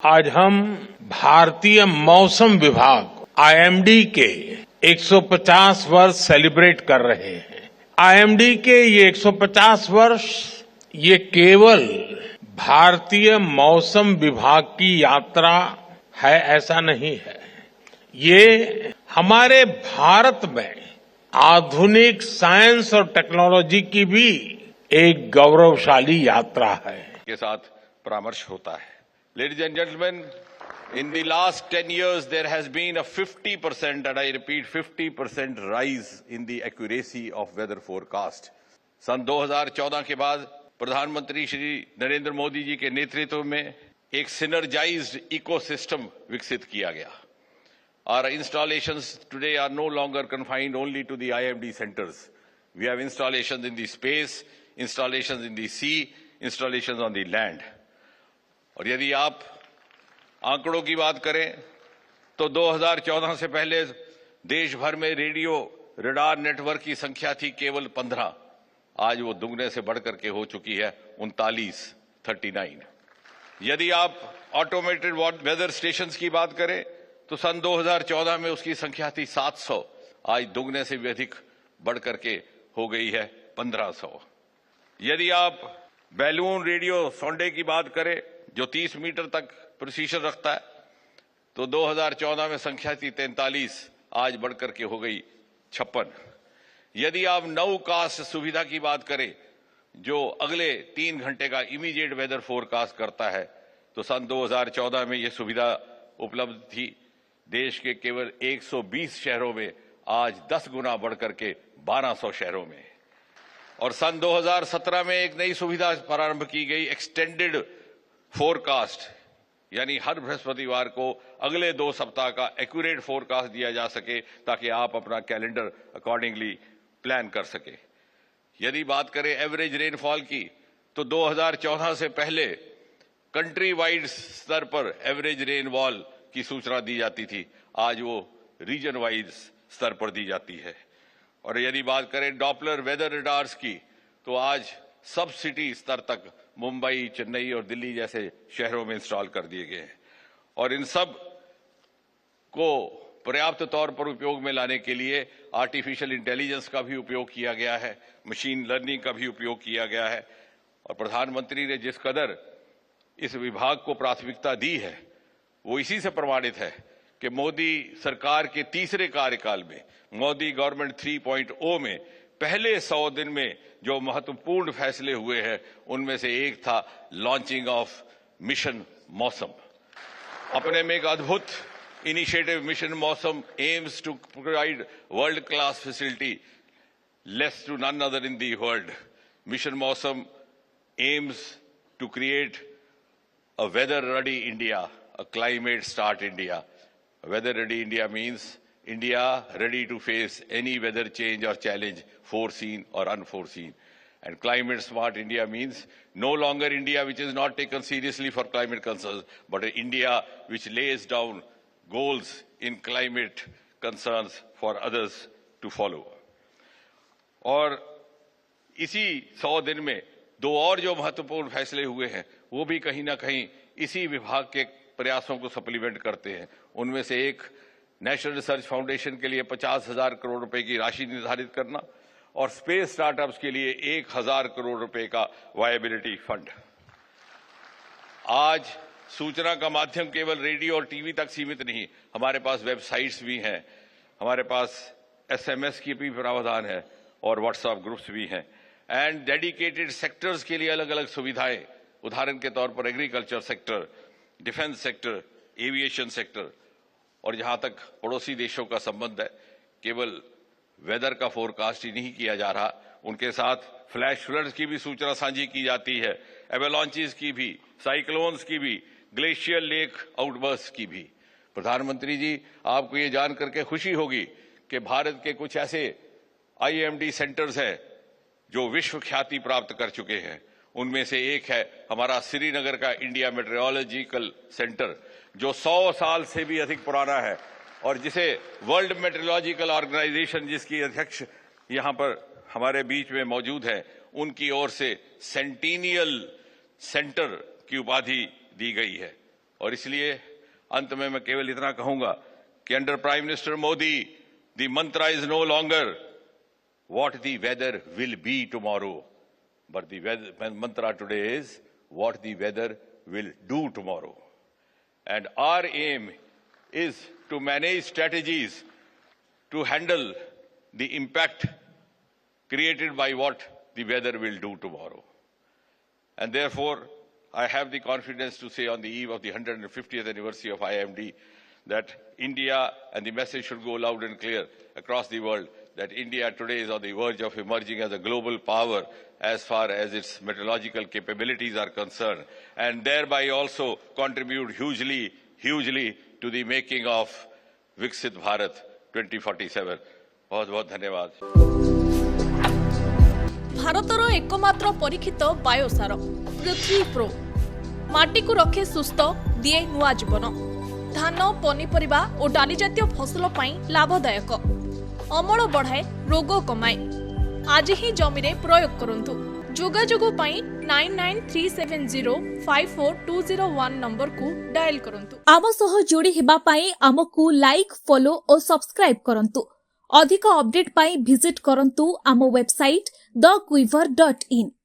आज हम भारतीय मौसम विभाग आईएमडी के 150 वर्ष सेलिब्रेट कर रहे हैं। आईएमडी के ये 150 वर्ष ये केवल भारतीय मौसम विभाग की यात्रा है ऐसा नहीं है। ये हमारे भारत में आधुनिक साइंस और टेक्नोलॉजी की भी एक गौरवशाली यात्रा है। के साथ परामर्श होता है। Ladies and gentlemen, in the last 10 years, there has been a 50%, and I repeat 50% rise in the accuracy of weather forecast. सन 2014 के बाद प्रधानमंत्री श्री नरेंद्र मोदी जी के नेतृत्व में एक सिनर्जाइज्ड इकोसिस्टम विकसित किया गया। Our installations today are no longer confined only to the IMD centers. We have installations in the space, installations in the sea, installations on the land. और यदि आप आंकड़ों की बात करें तो 2014 से पहले देश भर में रेडियो रडार नेटवर्क की संख्या थी केवल 15। आज वो दुगने से बढ़कर के हो चुकी है 39। यदि आप ऑटोमेटेड वेदर स्टेशंस की बात करें तो सन 2014 में उसकी संख्या थी 700। आज दुगने से भी अधिक बढ़कर के हो गई है 1500। यदि आप बैलून रेडियो सोंडे की बात करें जो 30 मीटर तक प्रिसीशन रखता है तो 2014 में संख्या थी 43। आज बढ़कर के हो गई 56। यदि आप नौ कास्ट सुविधा की बात करें जो अगले 3 घंटे का इमीडिएट वेदर फोरकास्ट करता है तो सन 2014 में यह सुविधा उपलब्ध थी देश के केवल 120 शहरों में। आज 10 गुना बढ़कर के 1200 शहरों में। और सन 2017 में एक नई सुविधा प्रारंभ की गई एक्सटेंडेड फोरकास्ट, यानी हर बृहस्पतिवार को अगले 2 सप्ताह का एक्यूरेट फोरकास्ट दिया जा सके ताकि आप अपना कैलेंडर अकॉर्डिंगली प्लान कर सके। यदि बात करें एवरेज रेनफॉल की तो 2014 से पहले कंट्री वाइड स्तर पर एवरेज रेनफॉल की सूचना दी जाती थी। आज वो रीजन वाइज स्तर पर दी जाती है। और यदि बात करें डॉपलर वेदर रडार्स की तो आज सब सिटी स्तर तक मुंबई, चेन्नई और दिल्ली जैसे शहरों में इंस्टॉल कर दिए गए हैं। और इन सब को पर्याप्त तौर पर उपयोग में लाने के लिए आर्टिफिशियल इंटेलिजेंस का भी उपयोग किया गया है, मशीन लर्निंग का भी उपयोग किया गया है। और प्रधानमंत्री ने जिस कदर इस विभाग को प्राथमिकता दी है वो इसी से प्रमाणित है कि मोदी सरकार के तीसरे कार्यकाल में मोदी गवर्नमेंट 3.0 में पहले 100 दिन में जो महत्वपूर्ण फैसले हुए हैं उनमें से एक था लॉन्चिंग ऑफ मिशन मौसम। अपने में एक अद्भुत initiative mission Mausam aims to provide world class facility less to none other in the world. Mission Mausam aims to create a weather ready India, a climate smart India. Weather ready India means India ready to face any weather change or challenge, foreseen or unforeseen. And climate smart India means no longer India which is not taken seriously for climate concerns, but an India which lays down goals in climate concerns for others to follow. और इसी 100 दिन में 2 और जो महत्वपूर्ण फैसले हुए हैं वो भी कहीं ना कहीं इसी विभाग के प्रयासों को सप्लीमेंट करते हैं। उनमें से एक नेशनल रिसर्च फाउंडेशन के लिए 50,000 करोड़ रुपए की राशि निर्धारित करना और स्पेस स्टार्टअप्स के लिए 1,000 करोड़ रुपए का वायबिलिटी फंड। आज सूचना का माध्यम केवल रेडियो और टीवी तक सीमित नहीं, हमारे पास वेबसाइट्स भी हैं, हमारे पास SMS की भी प्रावधान है और व्हाट्सएप ग्रुप्स भी हैं। एंड डेडिकेटेड सेक्टर्स के लिए अलग अलग सुविधाएं, उदाहरण के तौर पर agriculture sector, defence sector, aviation sector. और जहां तक पड़ोसी देशों का संबंध है केवल वेदर का फोरकास्ट ही नहीं किया जा रहा, उनके साथ फ्लैश फ्लड्स की भी सूचना साझी की जाती है, एवेलांचेस की भी, साइक्लोन्स की भी, ग्लेशियर लेक आउटबर्स्ट की भी। प्रधानमंत्री जी, आपको ये जान करके खुशी होगी कि भारत के कुछ ऐसे IMD सेंटर्स हैं जो विश्व ख्याति प्राप्त कर चुके हैं। उनमें से एक है हमारा श्रीनगर का इंडिया मेट्रोलॉजिकल सेंटर जो 100 साल से भी अधिक पुराना है और जिसे वर्ल्ड मेट्रोलॉजिकल ऑर्गेनाइजेशन, जिसकी अध्यक्ष यहां पर हमारे बीच में मौजूद है, उनकी ओर से सेंटिनियल सेंटर की उपाधि दी गई है। और इसलिए अंत में मैं केवल इतना कहूंगा कि under prime minister Modi the mantra is no longer what the weather will be tomorrow, but the mantra today is what the weather will do tomorrow. And our aim is to manage strategies to handle the impact created by what the weather will do tomorrow. And therefore, I have the confidence to say on the eve of the 150th anniversary of IMD that India, and the message should go loud and clear across the world, that India today is on the verge of emerging as a global power as far as its meteorological capabilities are concerned, and thereby also contribute hugely to the making of Viksit Bharat 2047. बहुत बहुत धन्यवाद। भारतर एकमात्र परीक्षित बायोसार पृथ्वी pro माटी को रखे सुस्थ दिए नुआ जीवन धान पनीपरिबा और डाली जातीय फसल पाई लाभदायक अमल बढ़ाए रोग कमाए आज ही जमी रे प्रयोग करंतु जोगाजोग पाई 9937054201 नंबर को डायल करंतु। आम सह जोड़ी हेबा पाई आमकु लाइक फॉलो और सब्सक्राइब करंतु। अधिक अपडेट पाई विजिट करंतु आम वेबसाइट thequiver.in।